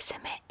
ASMR.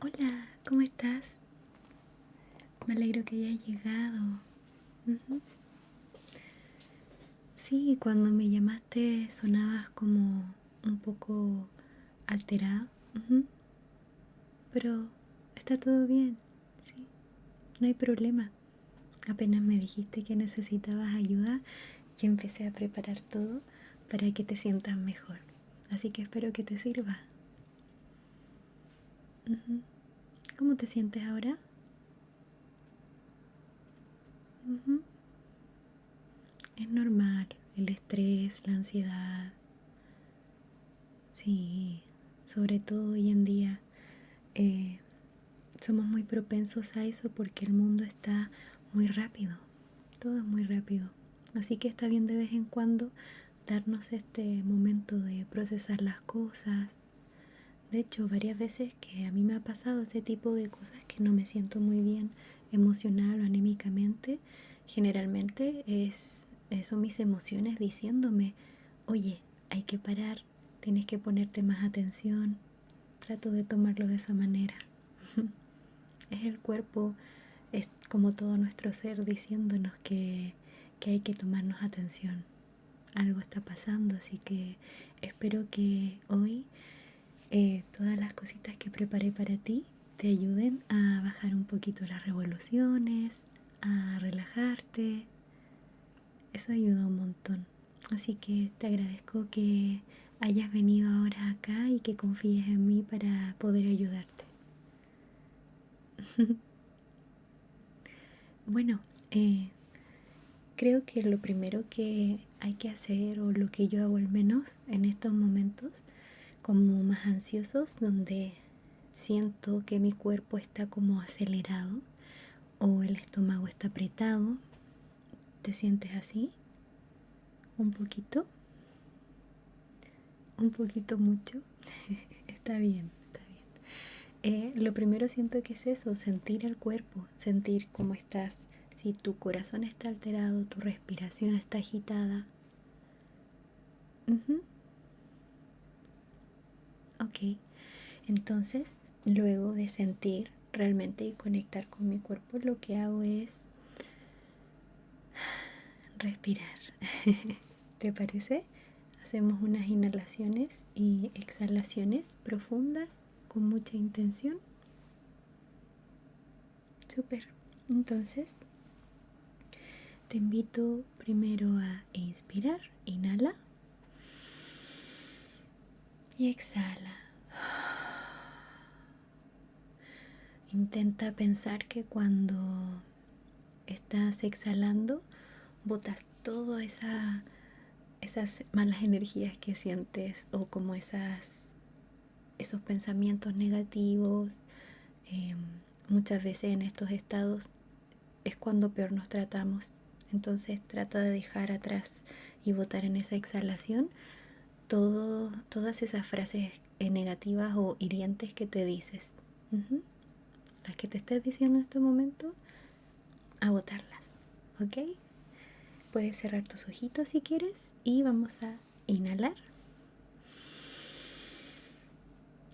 Hola, ¿cómo estás? Me alegro que hayas llegado. Sí, cuando me llamaste sonabas como un poco alterado. Pero está todo bien, sí, no hay problema. Apenas me dijiste que necesitabas ayuda, yo empecé a preparar todo para que te sientas mejor. Así que espero que te sirva. ¿Cómo te sientes ahora? Es normal, el estrés, la ansiedad. Sí, sobre todo hoy en día eh, somos muy propensos a eso porque el mundo está muy rápido, todo es muy rápido. Así que está bien de vez en cuando darnos este momento de procesar las cosas. De hecho, varias veces que a mí me ha pasado ese tipo de cosas que no me siento muy bien emocional o anímicamente, generalmente son mis emociones diciéndome, oye, hay que parar, tienes que ponerte más atención. Trato de tomarlo de esa manera. Es el cuerpo, es como todo nuestro ser diciéndonos que hay que tomarnos atención. Algo está pasando, así que espero que hoy todas las cositas que preparé para ti te ayuden a bajar un poquito las revoluciones, a relajarte. Eso ayuda un montón. Así que te agradezco que hayas venido ahora acá y que confíes en mí para poder ayudarte. Bueno, creo que lo primero que hay que hacer, o lo que yo hago al menos en estos momentos, como más ansiosos, donde siento que mi cuerpo está como acelerado o el estómago está apretado. ¿Te sientes así? ¿Un poquito? ¿Un poquito mucho? Está bien, está bien. Lo primero siento que es eso, sentir el cuerpo, sentir cómo estás. Si tu corazón está alterado, tu respiración está agitada. Ok, entonces luego de sentir realmente y conectar con mi cuerpo, lo que hago es respirar. ¿Te parece? Hacemos unas inhalaciones y exhalaciones profundas con mucha intención. Súper. Entonces, te invito primero a inspirar. Inhala y exhala. Intenta pensar que cuando estás exhalando, botas todas esas malas energías que sientes, o como esos pensamientos negativos. Muchas veces en estos estados es cuando peor nos tratamos. Entonces trata de dejar atrás y botar en esa exhalación todas esas frases negativas o hirientes que te dices. Las que te estés diciendo en este momento, a botarlas. ¿Ok? Puedes cerrar tus ojitos si quieres y vamos a inhalar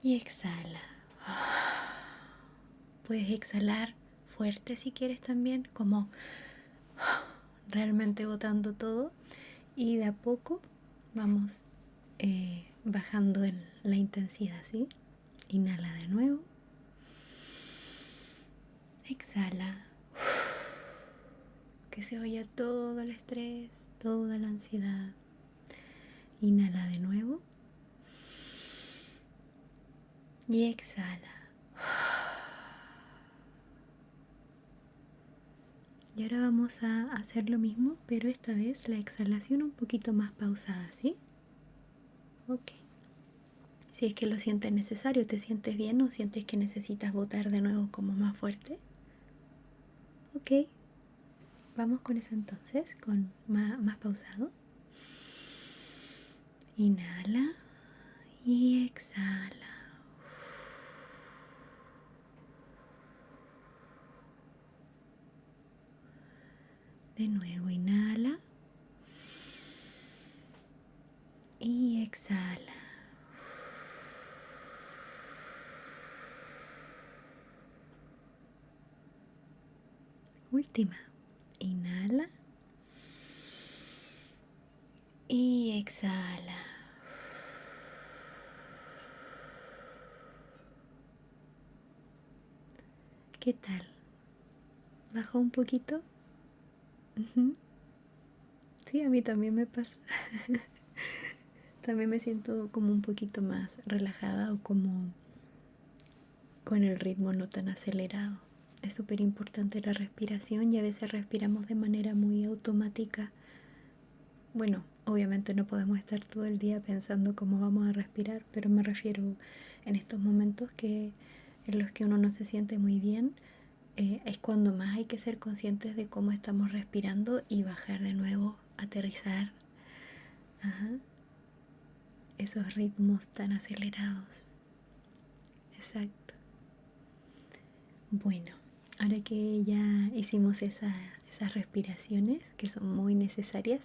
y exhala. Puedes exhalar fuerte si quieres también, como realmente botando todo, y de a poco vamos bajando la intensidad, ¿sí? Inhala de nuevo, exhala que se vaya todo el estrés, toda la ansiedad. Inhala de nuevo y exhala. Y ahora vamos a hacer lo mismo, pero esta vez la exhalación un poquito más pausada, ¿sí? Ok. Si es que lo sientes necesario, ¿te sientes bien o sientes que necesitas botar de nuevo como más fuerte? Ok. Vamos con eso entonces, con más pausado. Inhala y exhala. De nuevo, inhala y exhala. Última. Inhala y exhala. ¿Qué tal? ¿Bajó un poquito? Sí, a mí también me pasa. También me siento como un poquito más relajada o como con el ritmo no tan acelerado. Es súper importante la respiración y a veces respiramos de manera muy automática. Bueno, obviamente no podemos estar todo el día pensando cómo vamos a respirar, pero me refiero en estos momentos en los que uno no se siente muy bien, es cuando más hay que ser conscientes de cómo estamos respirando y bajar de nuevo, aterrizar. Ajá. Esos ritmos tan acelerados. Exacto. Bueno, ahora que ya hicimos esas respiraciones que son muy necesarias,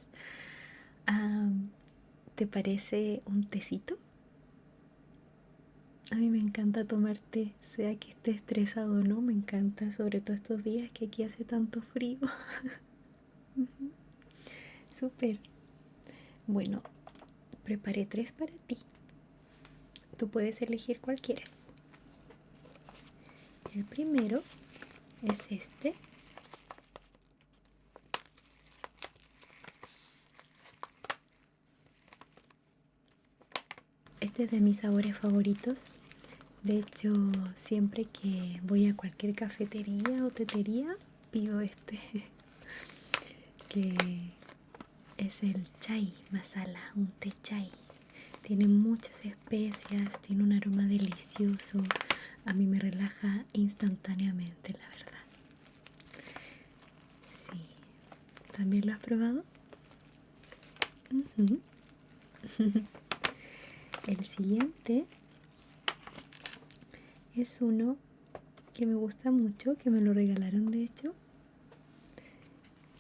¿te parece un tecito? A mí me encanta tomar té, sea que esté estresado o no, me encanta, sobre todo estos días que aquí hace tanto frío. Súper. Bueno, preparé 3 para ti. Tú puedes elegir cuál quieres. El primero es este. Este es de mis sabores favoritos. De hecho, siempre que voy a cualquier cafetería o tetería, pido este, que es el chai masala, un té chai. Tiene muchas especias, tiene un aroma delicioso. A mí me relaja instantáneamente, la verdad. Sí. ¿También lo has probado? Uh-huh. El siguiente es uno que me gusta mucho, que me lo regalaron de hecho.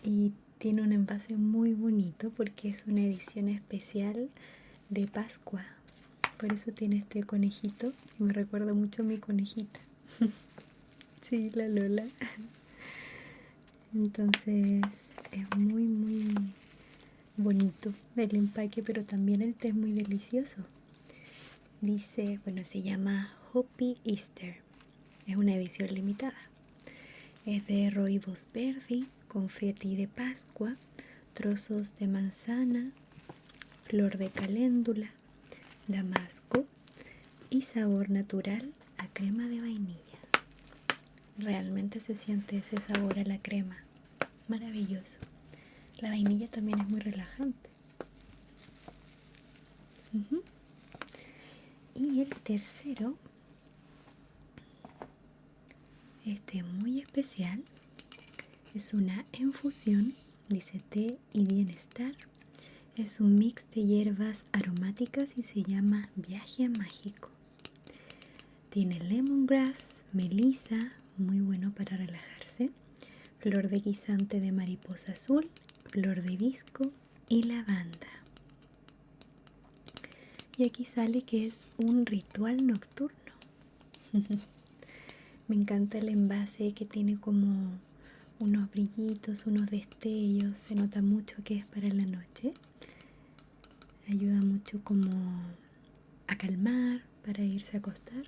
Y tiene un envase muy bonito porque es una edición especial de Pascua. Por eso tiene este conejito y me recuerda mucho a mi conejita. Sí, la Lola. Entonces es muy bonito el empaque, pero también el té es muy delicioso. Dice, bueno, se llama Hopi Easter. Es una edición limitada. Es de rooibos verde, confeti de Pascua, trozos de manzana, flor de caléndula, damasco y sabor natural a crema de vainilla. Realmente se siente ese sabor a la crema. Maravilloso. La vainilla también es muy relajante. Uh-huh. Y el tercero, este muy especial, es una infusión, dice té y bienestar. Es un mix de hierbas aromáticas y se llama Viaje Mágico. Tiene lemongrass, melisa, muy bueno para relajarse, flor de guisante de mariposa azul, flor de hibisco y lavanda. Y aquí sale que es un ritual nocturno. Me encanta el envase que tiene como unos brillitos, unos destellos. Se nota mucho que es para la noche. Ayuda mucho como a calmar para irse a acostar.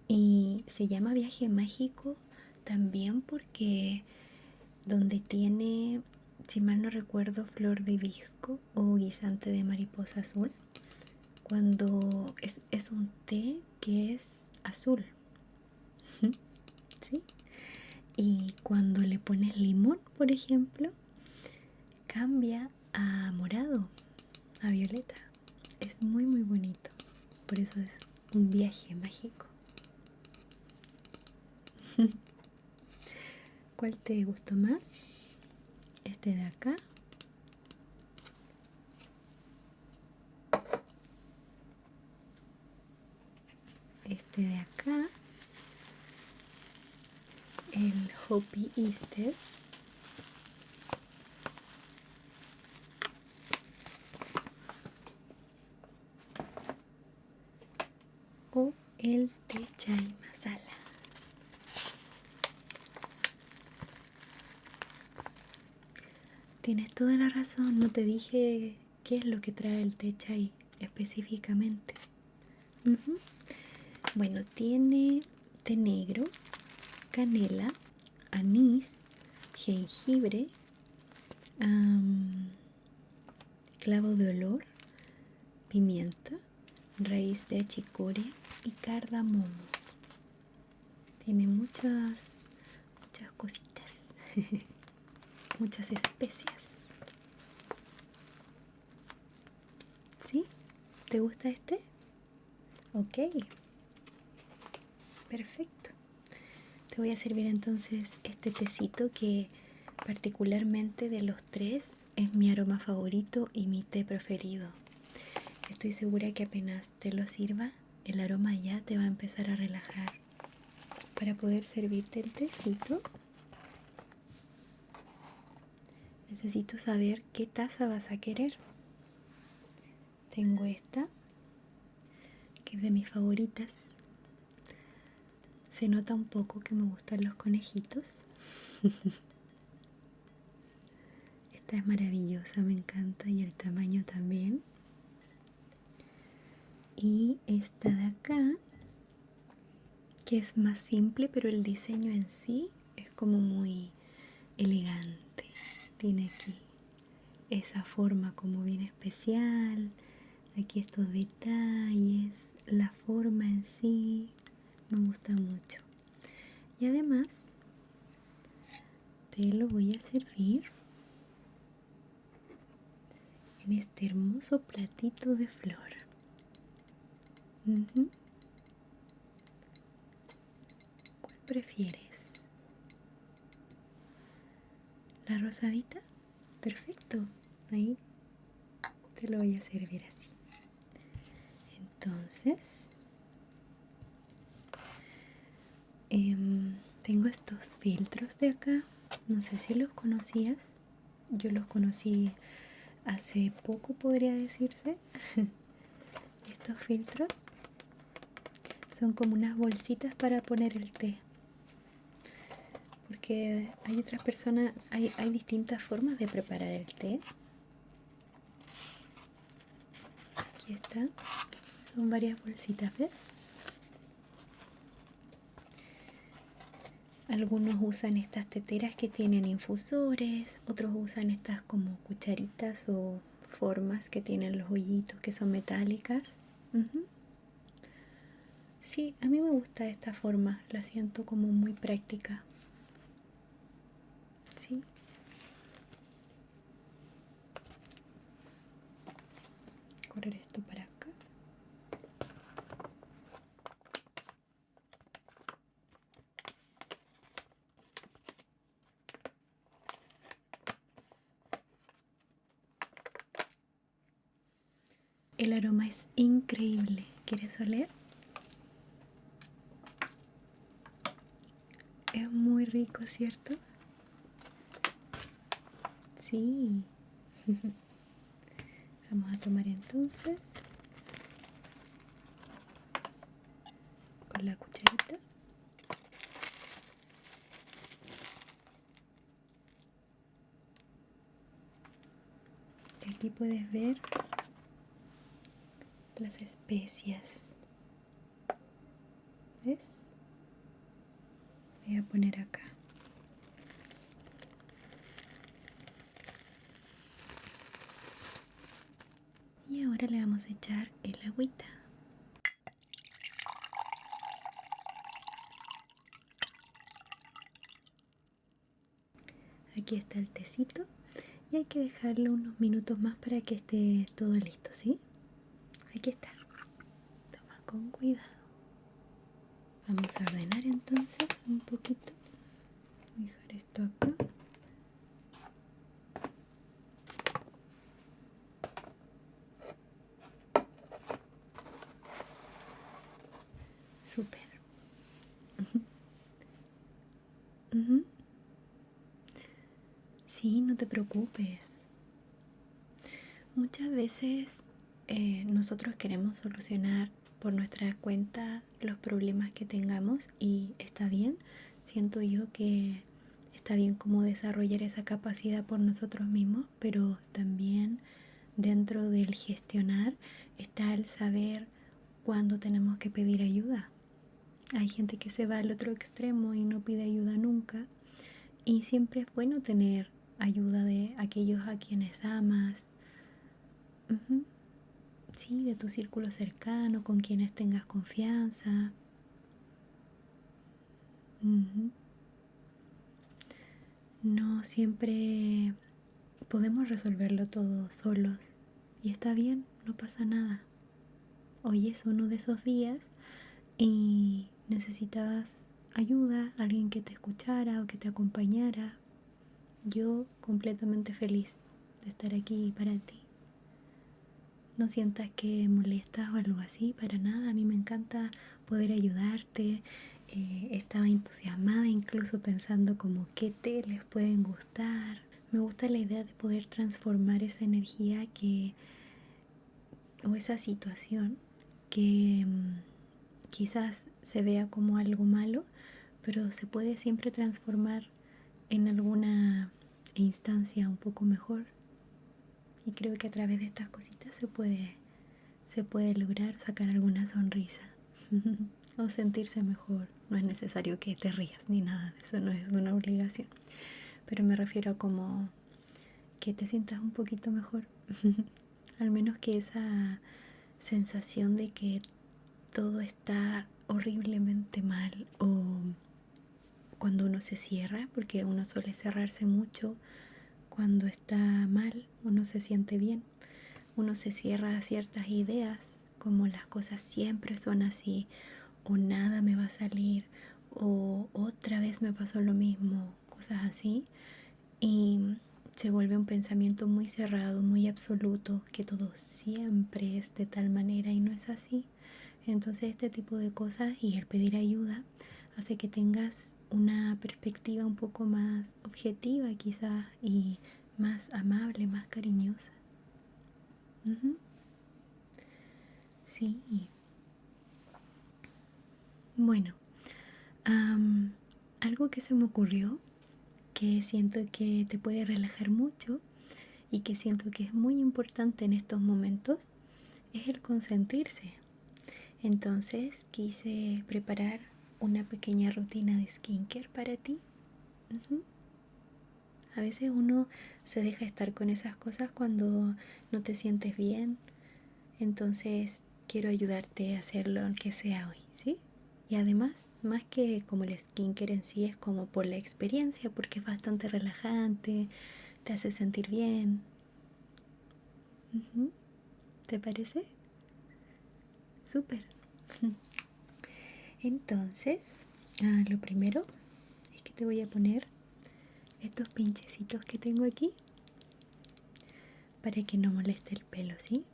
Y se llama Viaje Mágico también porque donde tiene, si mal no recuerdo, flor de hibisco o guisante de mariposa azul. Cuando es un té que es azul, ¿sí? Y cuando le pones limón, por ejemplo, cambia a morado, a violeta. Es muy muy bonito. Por eso es un viaje mágico. ¿Cuál te gustó más? Este de acá. Este de acá. El Hopi Easter. O el té chai masala. Tienes toda la razón, no te dije qué es lo que trae el té chai específicamente. Ujú. Bueno, tiene té negro, canela, anís, jengibre, clavo de olor, pimienta, raíz de achicoria y cardamomo. Tiene muchas cositas, muchas especias. ¿Sí? ¿Te gusta este? Ok, perfecto. Te voy a servir entonces este tecito que particularmente de los tres es mi aroma favorito y mi té preferido. Estoy segura que apenas te lo sirva, el aroma ya te va a empezar a relajar. Para poder servirte el tecito, necesito saber qué taza vas a querer. Tengo esta, que es de mis favoritas. Se nota un poco que me gustan los conejitos. Esta es maravillosa, me encanta, y el tamaño también. Y esta de acá, que es más simple, pero el diseño en sí es como muy elegante. Tiene aquí esa forma como bien especial, aquí estos detalles, la forma en sí me gusta mucho. Y además te lo voy a servir en este hermoso platito de flor. ¿Cuál prefieres? ¿La rosadita? Perfecto, ahí te lo voy a servir así. Entonces, tengo estos filtros de acá, no sé si los conocías. Yo los conocí hace poco, podría decirse. Estos filtros son como unas bolsitas para poner el té, porque hay otras personas, hay distintas formas de preparar el té. Aquí está, son varias bolsitas, ¿ves? Algunos usan estas teteras que tienen infusores, otros usan estas como cucharitas o formas que tienen los hoyitos que son metálicas. Sí, a mí me gusta esta forma, la siento como muy práctica. Sí. Correr esto para acá. El aroma es increíble. ¿Quieres oler? Es muy rico, ¿cierto? Sí. Vamos a tomar entonces con la cucharita. Aquí puedes ver las especias. ¿Ves? Voy a poner acá. ahora le vamos a echar el agüita. Aquí está el tecito y hay que dejarlo unos minutos más para que esté todo listo, ¿sí? Aquí está. Toma con cuidado. Vamos a ordenar entonces un poquito. Voy a dejar esto acá. Súper. Sí, no te preocupes. Muchas veces nosotros queremos solucionar por nuestra cuenta los problemas que tengamos y está bien. Siento yo que está bien como desarrollar esa capacidad por nosotros mismos, pero también dentro del gestionar está el saber cuándo tenemos que pedir ayuda. Hay gente que se va al otro extremo y no pide ayuda nunca, y siempre es bueno tener ayuda de aquellos a quienes amas. Sí, de tu círculo cercano, con quienes tengas confianza. No siempre podemos resolverlo todo solos y está bien, no pasa nada. Hoy es uno de esos días y necesitabas ayuda, alguien que te escuchara o que te acompañara. Yo completamente feliz de estar aquí para ti. No sientas que molestas o algo así, para nada. A mí me encanta poder ayudarte. Estaba entusiasmada incluso pensando como qué té les pueden gustar. Me gusta la idea de poder transformar esa energía o esa situación que quizás se vea como algo malo, pero se puede siempre transformar en alguna instancia un poco mejor. Y creo que a través de estas cositas se puede lograr sacar alguna sonrisa o sentirse mejor. No es necesario que te rías ni nada de eso, no es una obligación. Pero me refiero a como que te sientas un poquito mejor. Al menos que esa sensación de que todo está horriblemente mal, o cuando uno se cierra, porque uno suele cerrarse mucho cuando está mal o no se siente bien. Uno se cierra a ciertas ideas, como las cosas siempre son así, o nada me va a salir, o otra vez me pasó lo mismo, cosas así. Y se vuelve un pensamiento muy cerrado, muy absoluto, que todo siempre es de tal manera y no es así. Entonces este tipo de cosas y el pedir ayuda hace que tengas una perspectiva un poco más objetiva quizás y más amable, más cariñosa. Sí. Bueno, algo que se me ocurrió, que siento que te puede relajar mucho y que siento que es muy importante en estos momentos, es el consentirse. Entonces quise preparar una pequeña rutina de skincare para ti. A veces uno se deja estar con esas cosas cuando no te sientes bien. Entonces quiero ayudarte a hacerlo aunque sea hoy, ¿sí? Y además, más que como el skincare en sí, es como por la experiencia, porque es bastante relajante, te hace sentir bien. ¿Te parece? Súper. Entonces, lo primero es que te voy a poner estos pinchecitos que tengo aquí para que no moleste el pelo, ¿sí?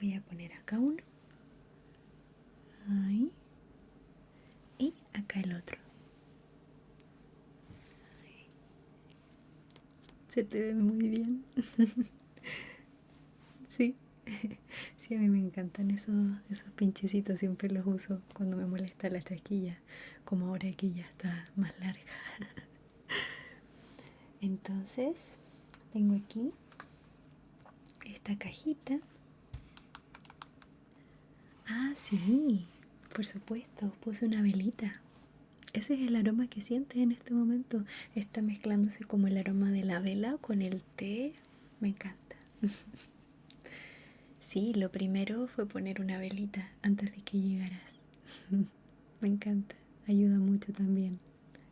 Voy a poner acá uno. Ahí. Y acá el otro. Se te ve muy bien. Sí. Sí, a mí me encantan esos pinchecitos. Siempre los uso cuando me molesta la trasquilla. Como ahora que ya está más larga. Entonces, tengo aquí esta cajita. Ah, sí, por supuesto, puse una velita. Ese es el aroma que sientes en este momento. Está mezclándose como el aroma de la vela con el té. Me encanta. Sí, lo primero fue poner una velita antes de que llegaras. Me encanta, ayuda mucho también.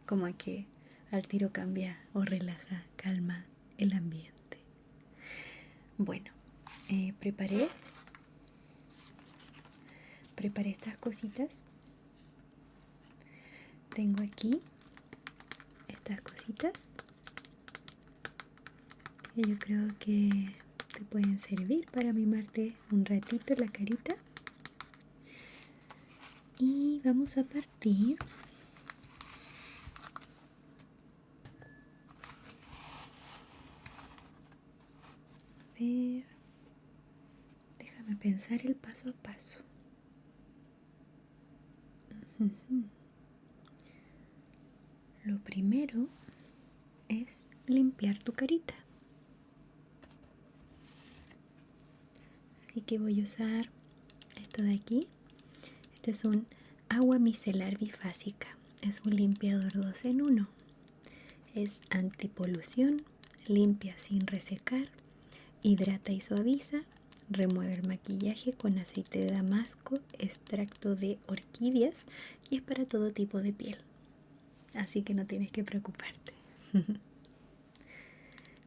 Como a que al tiro cambia o relaja, calma el ambiente. Bueno, preparé estas cositas. Tengo aquí estas cositas que yo creo que te pueden servir para mimarte un ratito la carita. Y vamos a partir a ver, déjame pensar el paso a paso. Lo primero es limpiar tu carita. Así que voy a usar esto de aquí. Este es un agua micelar bifásica. Es un limpiador 2 en 1. Es antipolución, limpia sin resecar, hidrata y suaviza, remueve el maquillaje con aceite de damasco, extracto de orquídeas y es para todo tipo de piel. Así que no tienes que preocuparte.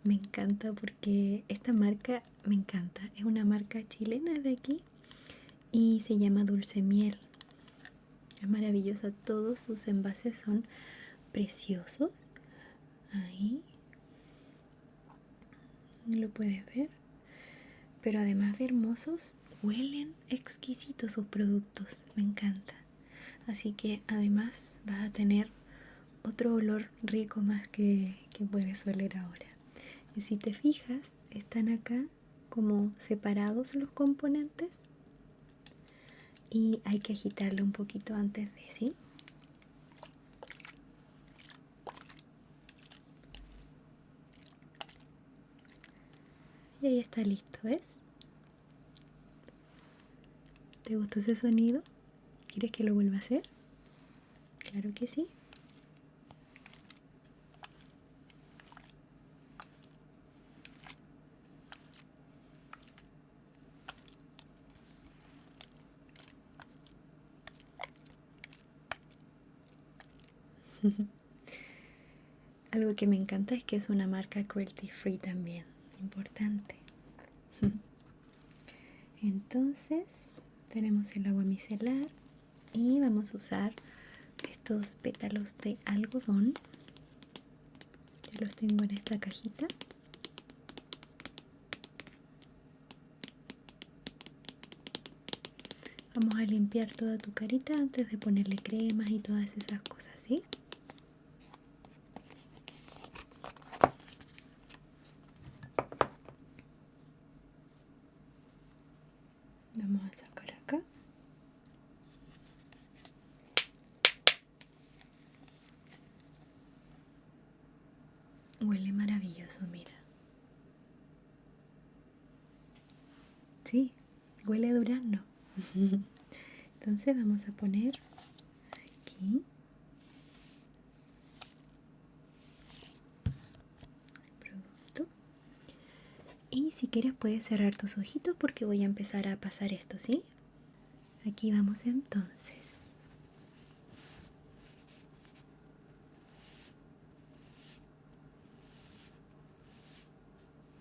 Me encanta porque esta marca me encanta. Es una marca chilena de aquí y se llama Dulce Miel. Es maravillosa. Todos sus envases son preciosos. Ahí lo puedes ver. Pero además de hermosos, huelen exquisitos sus productos. Me encanta. Así que además vas a tener otro olor rico más que puedes oler ahora. Y si te fijas, están acá como separados los componentes y hay que agitarlo un poquito antes de, ¿sí? Y ahí está listo, ¿ves? ¿Te gustó ese sonido? ¿Quieres que lo vuelva a hacer? Claro que sí. Algo que me encanta es que es una marca cruelty free también, importante. Entonces tenemos el agua micelar y vamos a usar estos pétalos de algodón. Ya los tengo en esta cajita. Vamos a limpiar toda tu carita antes de ponerle cremas y todas esas cosas, ¿sí? Vamos a sacar acá. Huele maravilloso, mira. Sí, huele a durazno. Entonces vamos a poner aquí el producto. Y si quieres puedes cerrar tus ojitos porque voy a empezar a pasar esto, ¿sí? Aquí vamos entonces.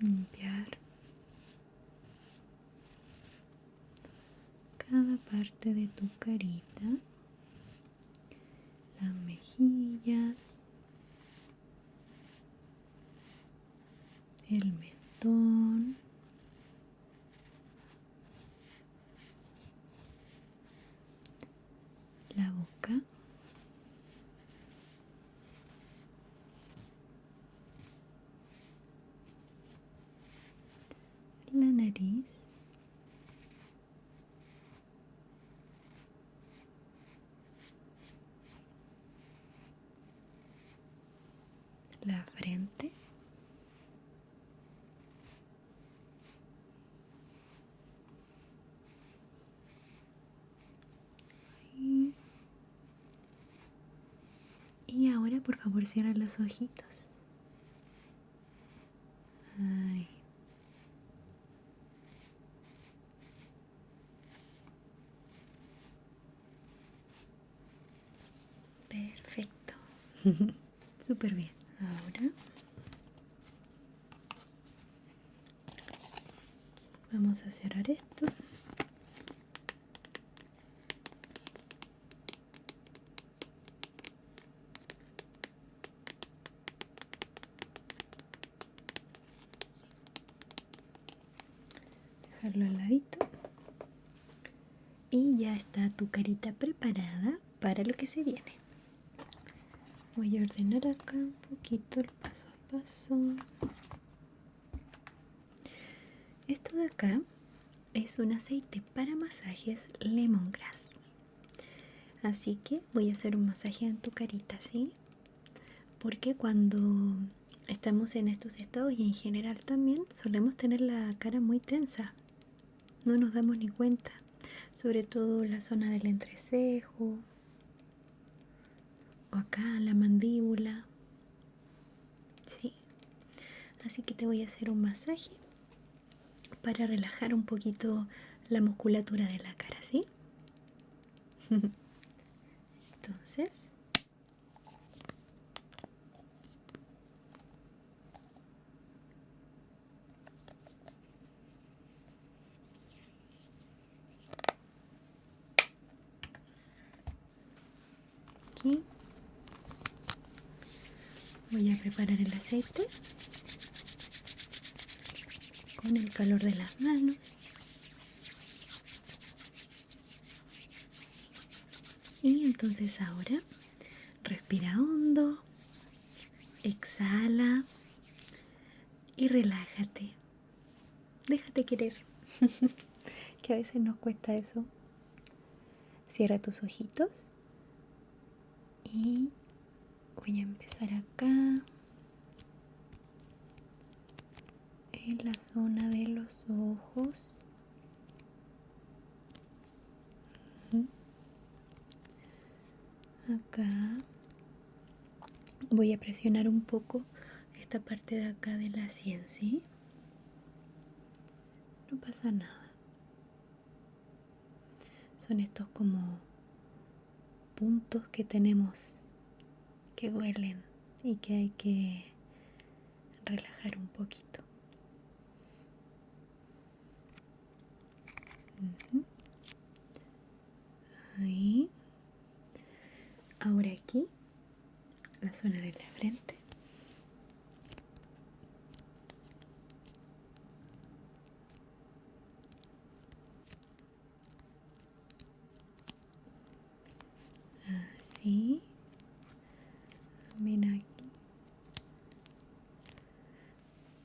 Limpiar cada parte de tu carita, las mejillas, el mentón, la boca, la nariz, la frente, y ahora por favor cierra los ojitos. Ay. Perfecto. Súper bien. Ahora vamos a cerrar esto. Dejarlo al ladito. Y ya está tu carita preparada para lo que se viene. Voy a ordenar acá un poquito el paso a paso. Esto de acá es un aceite para masajes lemongrass. Así que voy a hacer un masaje en tu carita, ¿sí? Porque cuando estamos en estos estados y en general también solemos tener la cara muy tensa. No nos damos ni cuenta. Sobre todo la zona del entrecejo o acá la mandíbula. Sí. Así que te voy a hacer un masaje para relajar un poquito la musculatura de la cara, ¿sí? Entonces, aquí voy a preparar el aceite con el calor de las manos. Y entonces ahora respira hondo, exhala y relájate. Déjate querer, que a veces nos cuesta eso. Cierra tus ojitos y voy a empezar acá en la zona de los ojos. Acá voy a presionar un poco esta parte de acá de la sien, ¿sí? No pasa nada. Son estos como puntos que tenemos que duelen y que hay que relajar un poquito. Ahí. Ahora aquí, la zona de la frente. Así. También aquí.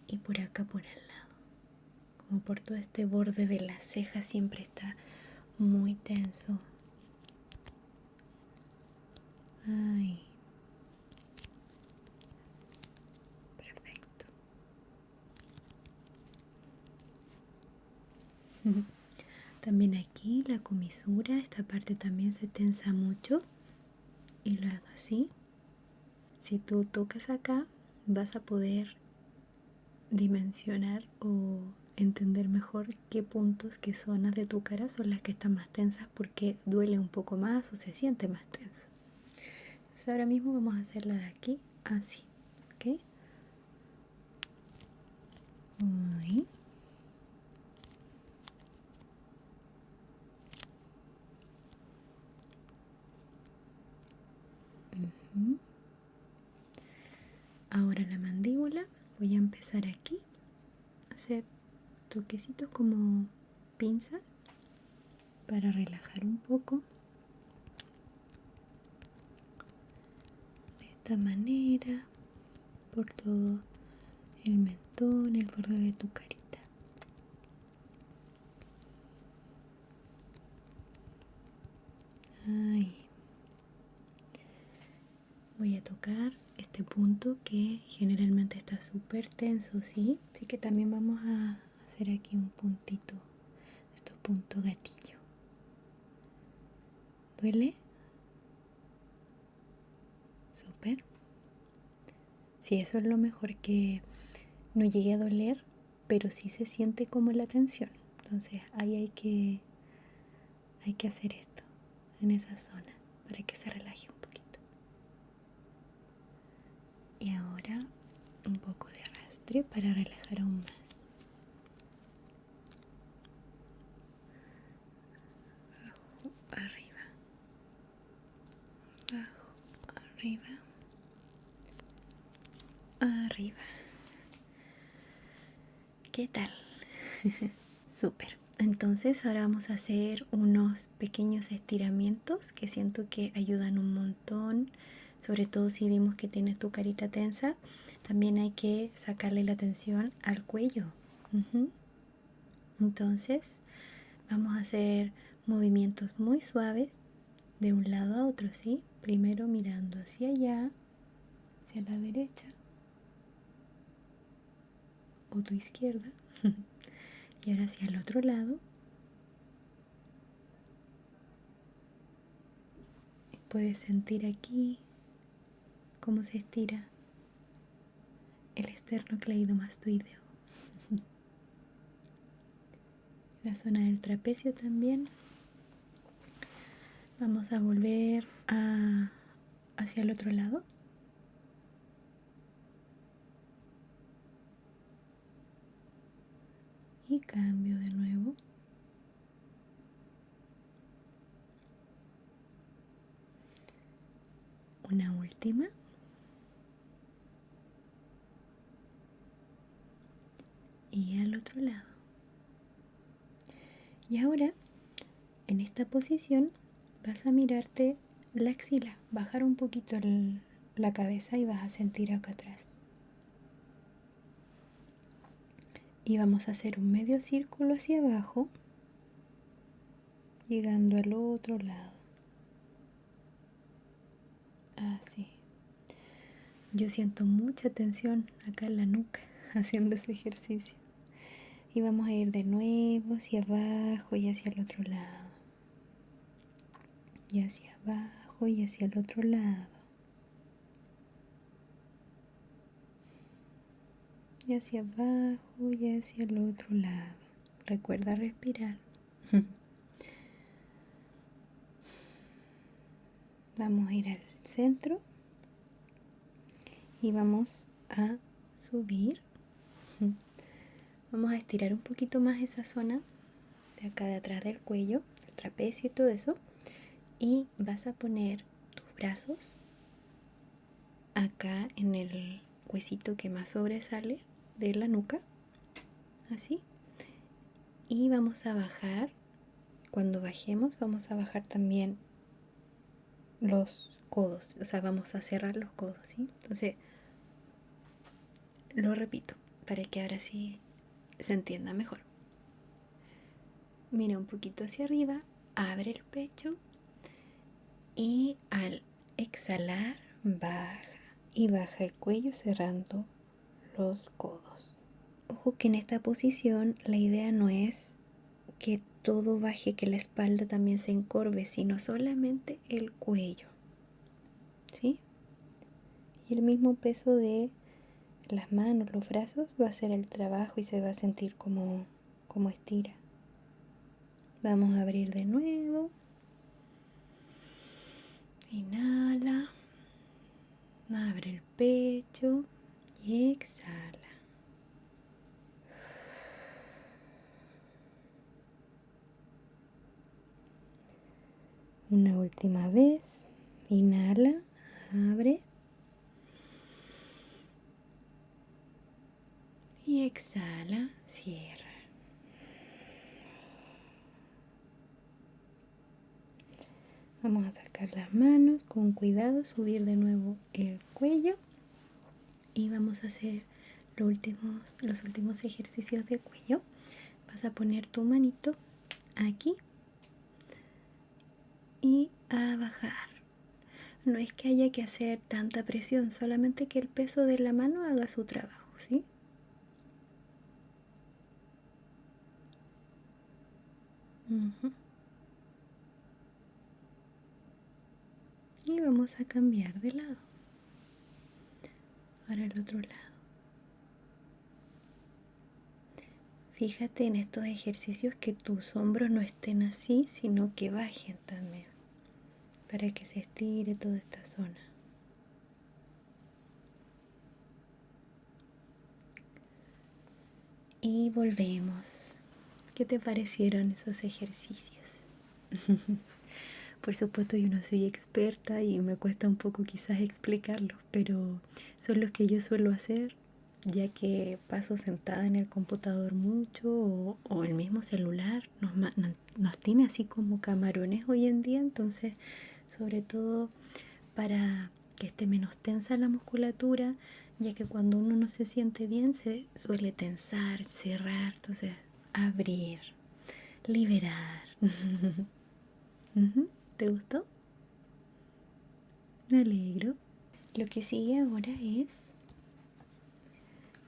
Y por acá por el lado. Como por todo este borde de la ceja siempre está muy tenso. Ay. Perfecto. También aquí la comisura, esta parte también se tensa mucho. Y lo hago así. Si tú tocas acá, vas a poder dimensionar o entender mejor qué puntos, qué zonas de tu cara son las que están más tensas porque duele un poco más o se siente más tenso. Entonces ahora mismo vamos a hacerla de aquí así, ¿ok? Ahí. Ahora la mandíbula, voy a empezar aquí a hacer toquecitos como pinza para relajar un poco. De esta manera, por todo el mentón, el borde de tu carita. Ahí. Voy a tocar este punto que generalmente está súper tenso, ¿sí? Así que también vamos a hacer aquí un puntito, estos puntos gatillo. ¿Duele? Súper. Sí, eso es lo mejor, que no llegue a doler, pero sí se siente como la tensión. Entonces ahí hay que hacer esto en esa zona para que se relaje un poquito. Y ahora un poco de arrastre para relajar aún más. Abajo, arriba. Abajo, arriba. Arriba. ¿Qué tal? Súper. Entonces ahora vamos a hacer unos pequeños estiramientos que siento que ayudan un montón. Sobre todo si vimos que tienes tu carita tensa, también hay que sacarle la tensión al cuello. Entonces vamos a hacer movimientos muy suaves de un lado a otro, ¿sí? Primero mirando hacia allá, hacia la derecha o tu izquierda. Y ahora hacia el otro lado. Puedes sentir aquí cómo se estira el esternocleidomastoideo. La zona del trapecio también. Vamos a volver hacia el otro lado. Y cambio de nuevo. Una última. Y al otro lado. Y ahora, en esta posición, vas a mirarte la axila, bajar un poquito la cabeza y vas a sentir acá atrás. Y vamos a hacer un medio círculo hacia abajo, llegando al otro lado. Así. Yo siento mucha tensión acá en la nuca haciendo ese ejercicio. Y vamos a ir de nuevo hacia abajo y hacia el otro lado. Y hacia abajo y hacia el otro lado. Y hacia abajo y hacia el otro lado. Recuerda respirar. Vamos a ir al centro y vamos a subir. Vamos a estirar un poquito más esa zona de acá de atrás del cuello, el trapecio y todo eso. Y vas a poner tus brazos acá en el huesito que más sobresale de la nuca, así. Y vamos a bajar. Cuando bajemos vamos a bajar también los codos, o sea, vamos a cerrar los codos, ¿sí? Entonces, lo repito para que ahora sí se entienda mejor. Mira un poquito hacia arriba, abre el pecho y al exhalar baja y baja el cuello cerrando los codos. Ojo que en esta posición la idea no es que todo baje, que la espalda también se encorve, sino solamente el cuello, ¿sí? Y el mismo peso de las manos, los brazos va a hacer el trabajo y se va a sentir como estira. Vamos a abrir de nuevo. Inhala. Abre el pecho y exhala. Una última vez. Inhala, abre. Y exhala, cierra. Vamos a sacar las manos con cuidado, subir de nuevo el cuello y vamos a hacer los últimos ejercicios de cuello. Vas a poner tu manito aquí y a bajar. No es que haya que hacer tanta presión, solamente que el peso de la mano haga su trabajo, ¿sí? Y vamos a cambiar de lado. Ahora el otro lado. Fíjate en estos ejercicios que tus hombros no estén así, sino que bajen también, para que se estire toda esta zona. y volvemos. ¿Qué te parecieron esos ejercicios? Por supuesto yo no soy experta y me cuesta un poco quizás explicarlos, pero son los que yo suelo hacer ya que paso sentada en el computador mucho o el mismo celular nos tiene así como camarones hoy en día, entonces sobre todo para que esté menos tensa la musculatura, ya que cuando uno no se siente bien se suele tensar, cerrar, entonces abrir, liberar. ¿Te gustó? Me alegro. Lo que sigue ahora es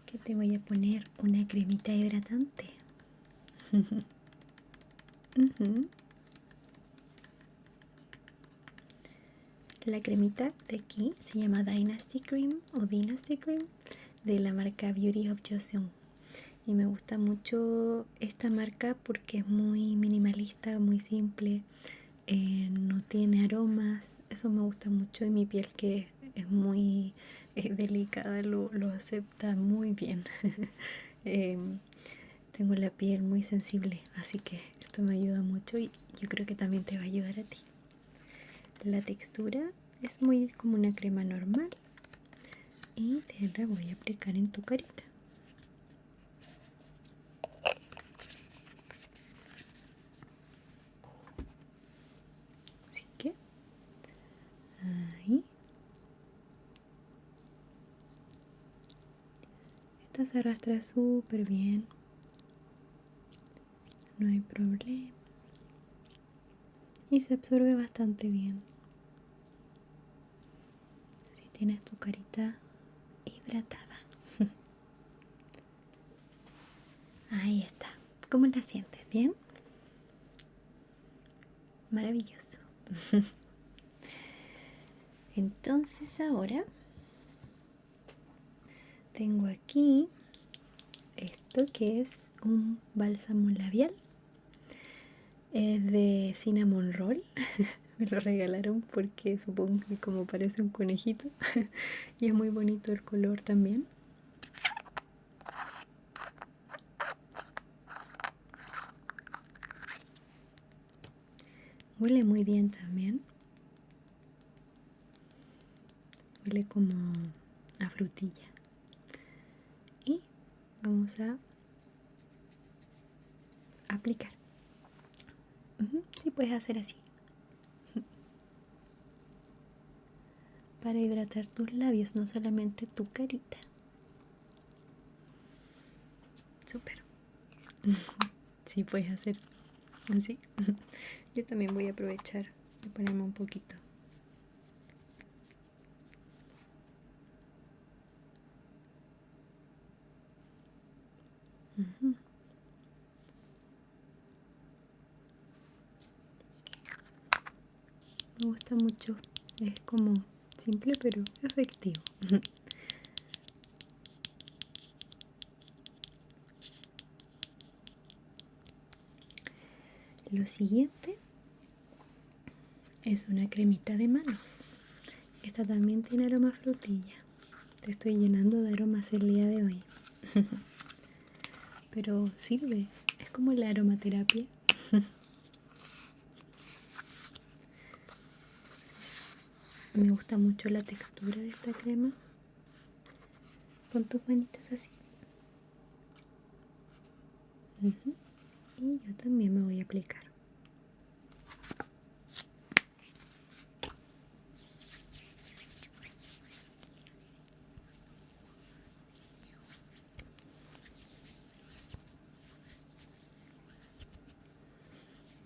que te voy a poner una cremita hidratante. Ujú. La cremita de aquí se llama Dynasty Cream o Dynasty Cream de la marca Beauty of Joseon. Y me gusta mucho esta marca porque es muy minimalista, muy simple, no tiene aromas. Eso me gusta mucho y mi piel que es muy delicada lo acepta muy bien. Tengo la piel muy sensible, así que esto me ayuda mucho y yo creo que también te va a ayudar a ti. La textura es muy como una crema normal y te la voy a aplicar en tu carita. Así que ahí. Esta se arrastra súper bien. No hay problema. Y se absorbe bastante bien. Así tienes tu carita hidratada. Ahí está. ¿Cómo la sientes? ¿Bien? Maravilloso. Entonces ahora tengo aquí esto que es un bálsamo labial. Es de Cinnamon Roll. Me lo regalaron porque supongo que como parece un conejito y es muy bonito el color también. Huele muy bien también. Huele como a frutilla. Y vamos a aplicar. Sí, puedes hacer así. Para hidratar tus labios, no solamente tu carita. Súper. Sí, puedes hacer así. Yo también voy a aprovechar de ponerme un poquito. Me gusta mucho. Es como simple pero efectivo. Lo siguiente es una cremita de manos. Esta también tiene aroma a frutilla. Te estoy llenando de aromas el día de hoy. Pero sirve. Es como la aromaterapia. Me gusta mucho la textura de esta crema. Pon tus manitas así. Y yo también me voy a aplicar.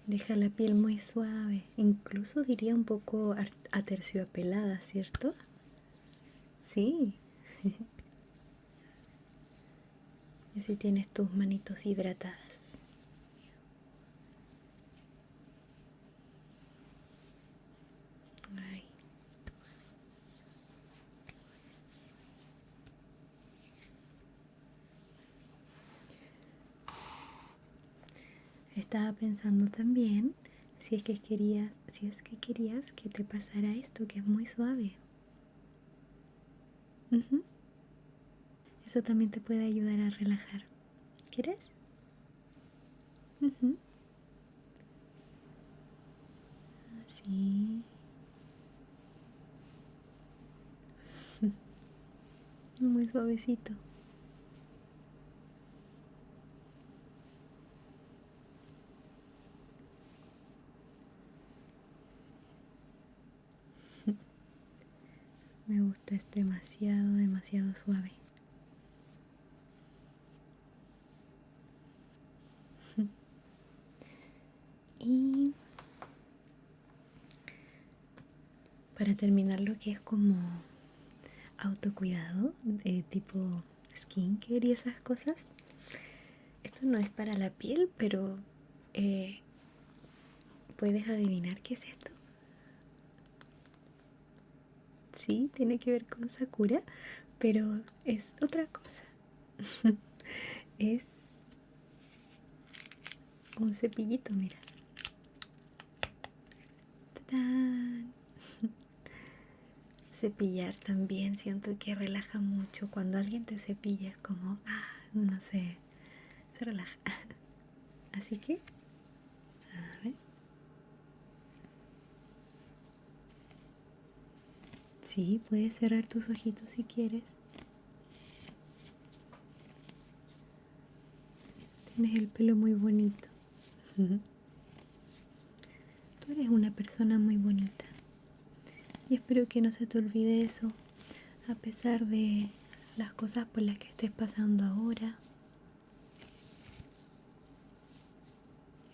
Deja la piel muy suave, incluso diría un poco aterciopelada, ¿cierto? Sí. Y así tienes tus manitos hidratadas. Ay. Estaba pensando también si es que querías que te pasara esto, que es muy suave. Eso también te puede ayudar a relajar. ¿Quieres? Ujú. Así. Muy suavecito. Me gusta, es demasiado, demasiado suave. Y para terminar lo que es como autocuidado, tipo skincare y esas cosas. Esto no es para la piel, pero ¿puedes adivinar qué es esto? Sí, tiene que ver con Sakura, pero es otra cosa. Es un cepillito, mira. ¡Tarán! Cepillar también siento que relaja mucho. Cuando alguien te cepilla es como, no sé, se relaja. Así que, a ver. Sí, puedes cerrar tus ojitos si quieres. Tienes el pelo muy bonito. Tú eres una persona muy bonita. Y espero que no se te olvide eso, a pesar de las cosas por las que estés pasando ahora.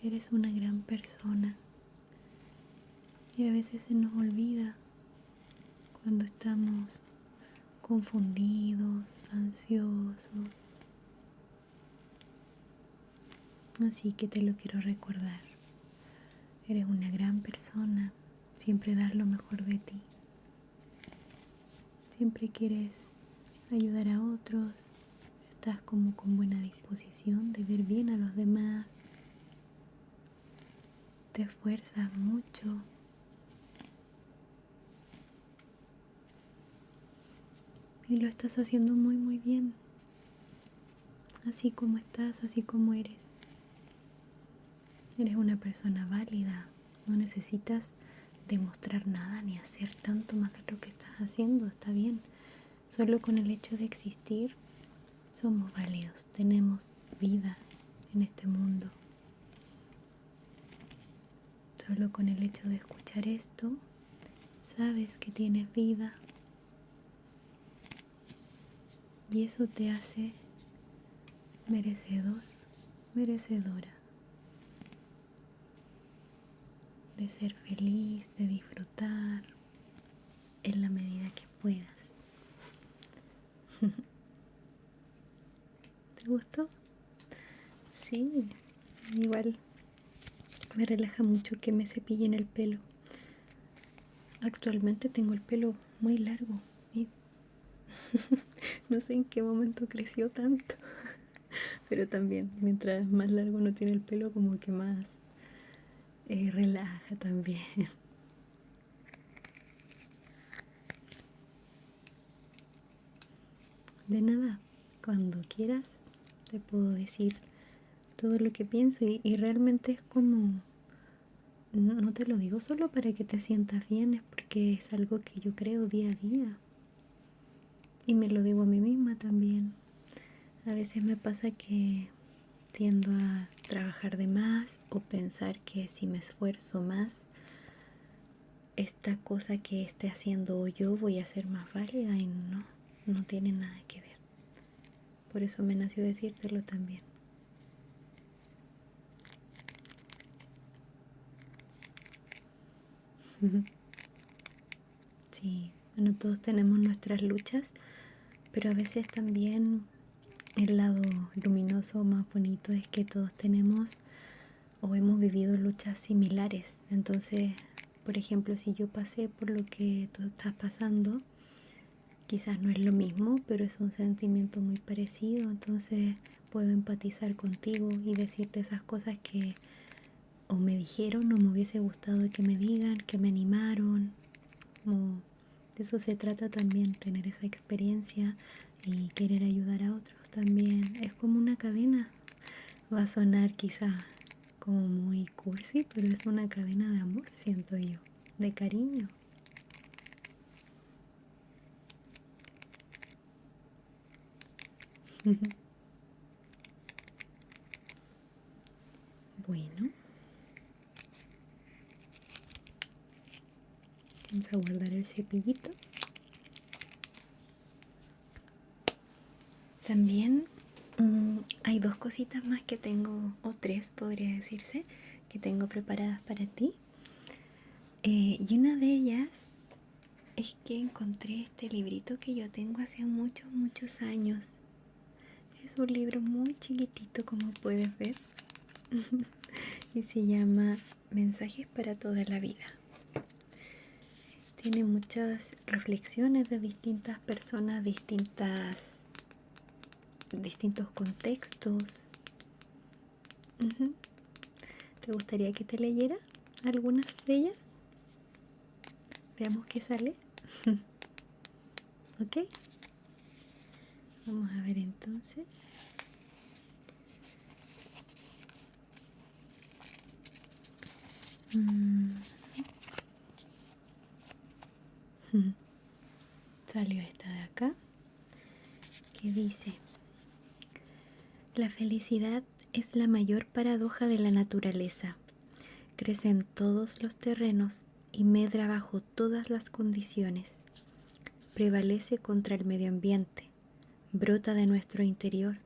Eres una gran persona. Y a veces se nos olvida cuando estamos confundidos, ansiosos. Así que te lo quiero recordar. Eres una gran persona. Siempre das lo mejor de ti. Siempre quieres ayudar a otros. Estás como con buena disposición de ver bien a los demás. Te esfuerzas mucho. Y lo estás haciendo muy muy bien. Así como estás, así como eres. Eres una persona válida. No necesitas demostrar nada ni hacer tanto más de lo que estás haciendo. Está bien. Solo con el hecho de existir somos válidos. Tenemos vida en este mundo. Solo con el hecho de escuchar esto, sabes que tienes vida. Y eso te hace merecedor, merecedora de ser feliz, de disfrutar en la medida que puedas. ¿Te gustó? Sí, igual me relaja mucho que me cepillen el pelo. Actualmente tengo el pelo muy largo y no sé en qué momento creció tanto. Pero también, mientras más largo uno tiene el pelo, como que más relaja también. De nada, cuando quieras te puedo decir todo lo que pienso y realmente es como, no te lo digo solo para que te sientas bien, es porque es algo que yo creo día a día y me lo digo a mí misma también. A veces me pasa que tiendo a trabajar de más o pensar que si me esfuerzo más, esta cosa que esté haciendo yo voy a ser más válida y no, no tiene nada que ver. Por eso me nació decírtelo también. Sí, bueno, todos tenemos nuestras luchas, pero a veces también el lado luminoso más bonito es que todos tenemos o hemos vivido luchas similares. Entonces, por ejemplo, si yo pasé por lo que tú estás pasando, quizás no es lo mismo, pero es un sentimiento muy parecido. Entonces puedo empatizar contigo y decirte esas cosas que o me dijeron o me hubiese gustado que me digan, que me animaron. Como de eso se trata también, tener esa experiencia y querer ayudar a otros también. Es como una cadena, Va a sonar quizá como muy cursi, pero es una cadena de amor, siento yo, de cariño. Bueno, vamos a guardar el cepillito. También hay dos cositas más que tengo, o tres podría decirse, que tengo preparadas para ti. Y una de ellas es que encontré este librito que yo tengo hace muchos, muchos años. Es un libro muy chiquitito, como puedes ver, y se llama Mensajes para toda la vida. Tiene muchas reflexiones de distintas personas, distintos contextos. ¿Te gustaría que te leyera algunas de ellas? Veamos qué sale. ¿Ok? Vamos a ver entonces. Salió esta de acá, que dice: la felicidad es la mayor paradoja de la naturaleza. Crece en todos los terrenos y medra bajo todas las condiciones. Prevalece contra el medio ambiente, brota de nuestro interior.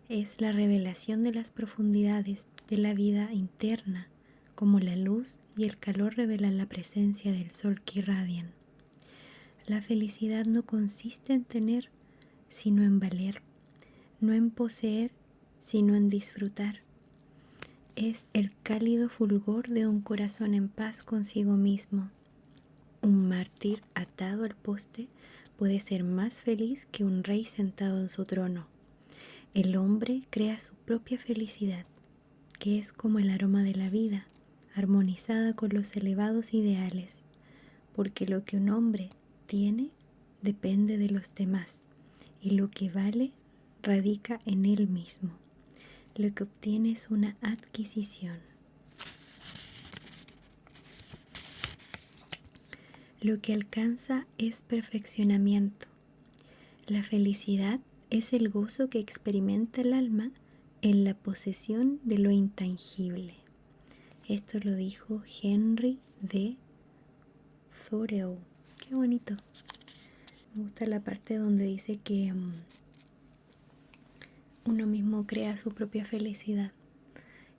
Es la revelación de las profundidades de la vida interna, como la luz y el calor revelan la presencia del sol que irradian. La felicidad no consiste en tener, sino en valer, no en poseer, sino en disfrutar. Es el cálido fulgor de un corazón en paz consigo mismo. Un mártir atado al poste puede ser más feliz que un rey sentado en su trono. El hombre crea su propia felicidad, que es como el aroma de la vida, armonizada con los elevados ideales, porque lo que un hombre tiene depende de los demás, y lo que vale radica en él mismo. Lo que obtiene es una adquisición. Lo que alcanza es perfeccionamiento. La felicidad es el gozo que experimenta el alma en la posesión de lo intangible. Esto lo dijo Henry D. Thoreau. Qué bonito. Me gusta la parte donde dice que uno mismo crea su propia felicidad.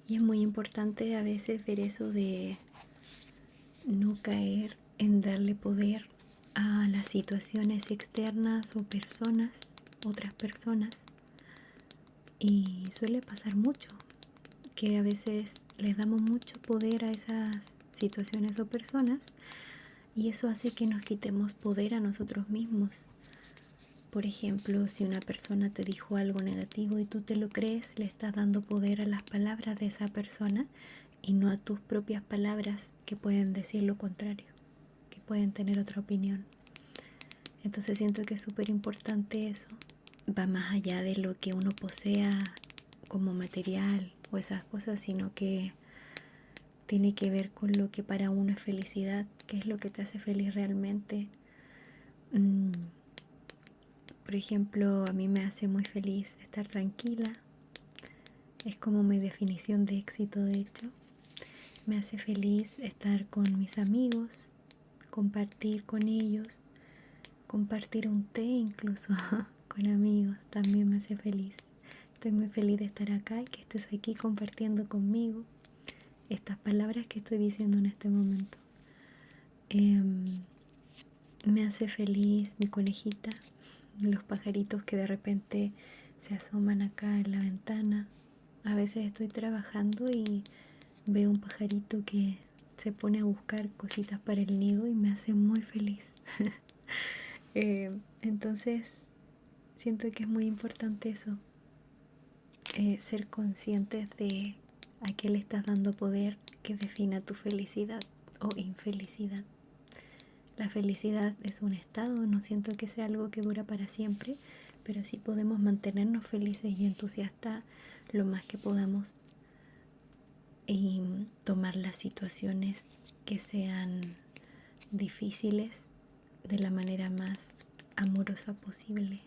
Y es muy importante a veces ver eso de no caer en darle poder a las situaciones externas o personas, otras personas. Y suele pasar mucho, que a veces les damos mucho poder a esas situaciones o personas y eso hace que nos quitemos poder a nosotros mismos. Por ejemplo, si una persona te dijo algo negativo y tú te lo crees, le estás dando poder a las palabras de esa persona y no a tus propias palabras, que pueden decir lo contrario, que pueden tener otra opinión. Entonces siento que es súper importante eso. Va más allá de lo que uno posea como material o esas cosas, sino que tiene que ver con lo que para uno es felicidad, qué es lo que te hace feliz realmente. Por ejemplo, a mí me hace muy feliz estar tranquila. Es como mi definición de éxito, de hecho. Me hace feliz estar con mis amigos, compartir con ellos, compartir un té incluso con amigos, también me hace feliz. Estoy muy feliz de estar acá y que estés aquí compartiendo conmigo estas palabras que estoy diciendo en este momento. Me hace feliz mi conejita, los pajaritos que de repente se asoman acá en la ventana. A veces estoy trabajando y veo un pajarito que se pone a buscar cositas para el nido y me hace muy feliz. Entonces siento que es muy importante eso, ser conscientes de a qué le estás dando poder que defina tu felicidad o infelicidad. La felicidad es un estado, no siento que sea algo que dura para siempre, pero sí podemos mantenernos felices y entusiastas lo más que podamos y tomar las situaciones que sean difíciles de la manera más amorosa posible,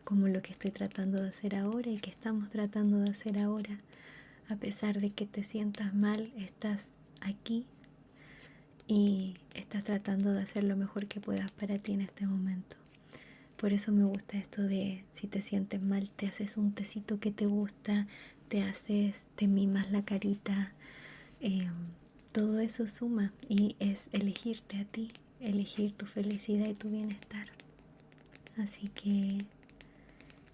como lo que estoy tratando de hacer ahora y que estamos tratando de hacer ahora. A pesar de que te sientas mal, estás aquí y estás tratando de hacer lo mejor que puedas para ti en este momento. Por eso me gusta esto de, si te sientes mal, te haces un tecito que te gusta, te mimas la carita, todo eso suma y es elegirte a ti, elegir tu felicidad y tu bienestar. Así que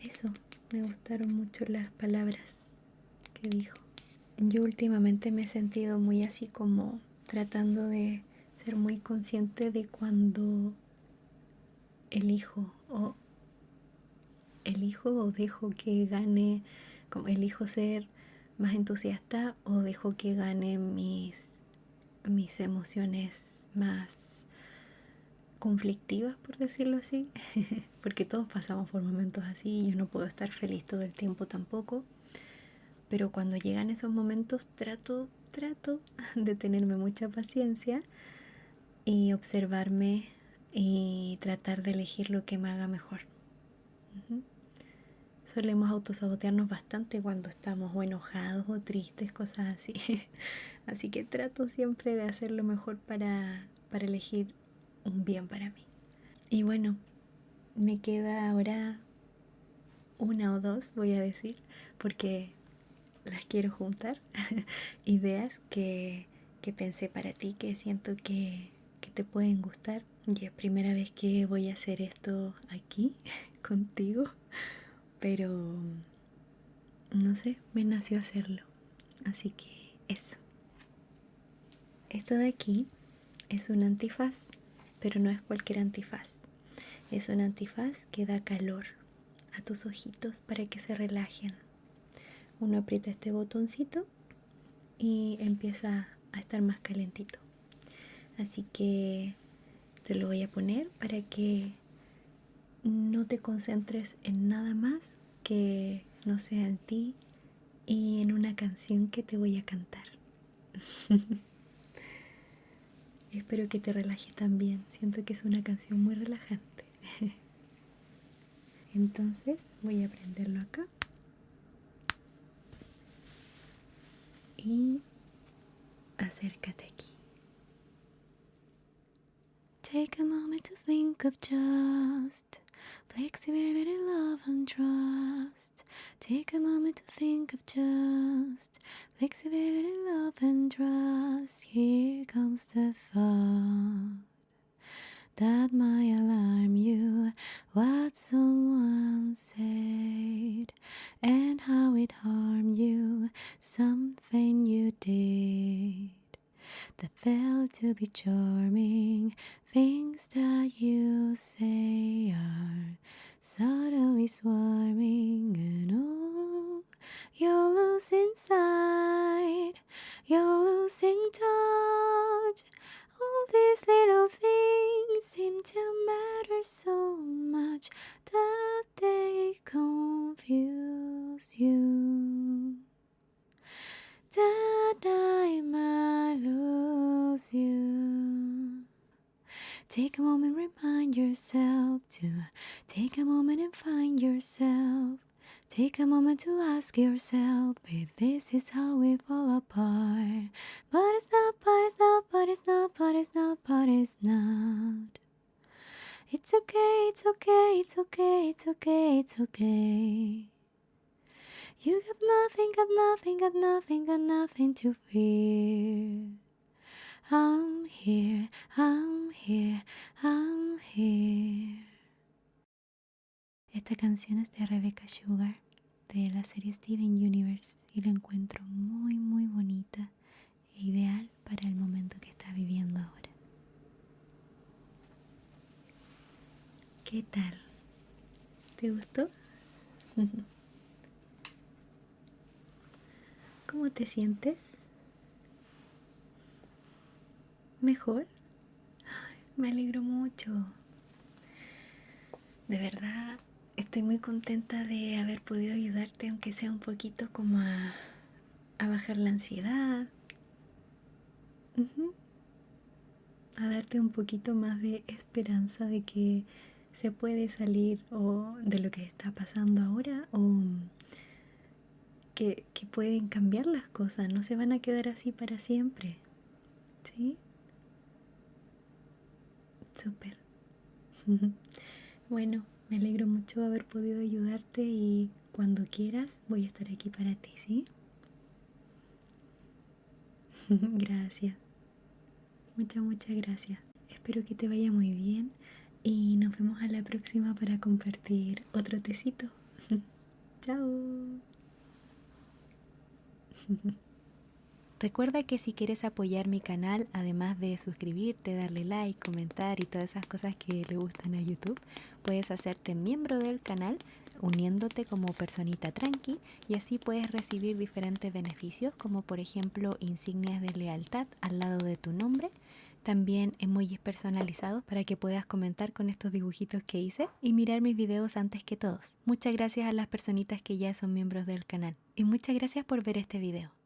eso, me gustaron mucho las palabras que dijo. Yo últimamente me he sentido muy así, como tratando de ser muy consciente de cuando elijo o dejo que gane, como elijo ser más entusiasta o dejo que gane mis emociones más conflictivas, por decirlo así. Porque todos pasamos por momentos así y yo no puedo estar feliz todo el tiempo tampoco. Pero cuando llegan esos momentos trato de tenerme mucha paciencia y observarme y tratar de elegir lo que me haga mejor. Solemos autosabotearnos bastante cuando estamos o enojados o tristes, cosas así. Así que trato siempre de hacer lo mejor para elegir un bien para mí. Y bueno, me queda ahora una o dos, voy a decir, porque las quiero juntar. Ideas que pensé para ti, que siento que te pueden gustar. Y es primera vez que voy a hacer esto aquí contigo, pero no sé, me nació hacerlo. Así que eso. Esto de aquí es un antifaz, pero no es cualquier antifaz. Es un antifaz que da calor a tus ojitos para que se relajen. Uno aprieta este botoncito y empieza a estar más calentito. Así que te lo voy a poner para que no te concentres en nada más que no sea en ti y en una canción que te voy a cantar. Espero que te relaje también. Siento que es una canción muy relajante. Entonces voy a prenderlo acá y acércate aquí. Take a moment to think of just flexibility, love and trust. Take a moment to think of just flexibility, love and trust. Here comes the thought that might alarm you, what someone said and how it harmed you, something you did that felt to be charming. Things that you say are subtly swarming, and oh, you're losing sight, you're losing touch. All these little things seem to matter so much that they confuse you, that I might lose you. Take a moment, remind yourself to take a moment and find yourself. Take a moment to ask yourself if this is how we fall apart. But it's not, but it's not, but it's not, but it's not, but it's not. It's okay, it's okay, it's okay, it's okay, it's okay. You got nothing, got nothing, got nothing, got nothing to fear. I'm here, I'm here, I'm here. Esta canción es de Rebecca Sugar, de la serie Steven Universe, y la encuentro muy muy bonita e ideal para el momento que estás viviendo ahora. ¿Qué tal? ¿Te gustó? ¿Cómo te sientes? ¿Mejor? Ay, me alegro mucho. De verdad, estoy muy contenta de haber podido ayudarte, aunque sea un poquito como a bajar la ansiedad, ujú, a darte un poquito más de esperanza de que se puede salir o de lo que está pasando ahora o que pueden cambiar las cosas, no se van a quedar así para siempre, ¿sí? Súper. Bueno, me alegro mucho haber podido ayudarte y cuando quieras voy a estar aquí para ti, ¿sí? Gracias, muchas gracias. Espero que te vaya muy bien y nos vemos a la próxima para compartir otro tecito. Chao. Recuerda que si quieres apoyar mi canal, además de suscribirte, darle like, comentar y todas esas cosas que le gustan a YouTube, puedes hacerte miembro del canal uniéndote como personita tranqui y así puedes recibir diferentes beneficios como por ejemplo insignias de lealtad al lado de tu nombre, también emojis personalizados para que puedas comentar con estos dibujitos que hice y mirar mis videos antes que todos. Muchas gracias a las personitas que ya son miembros del canal y muchas gracias por ver este video.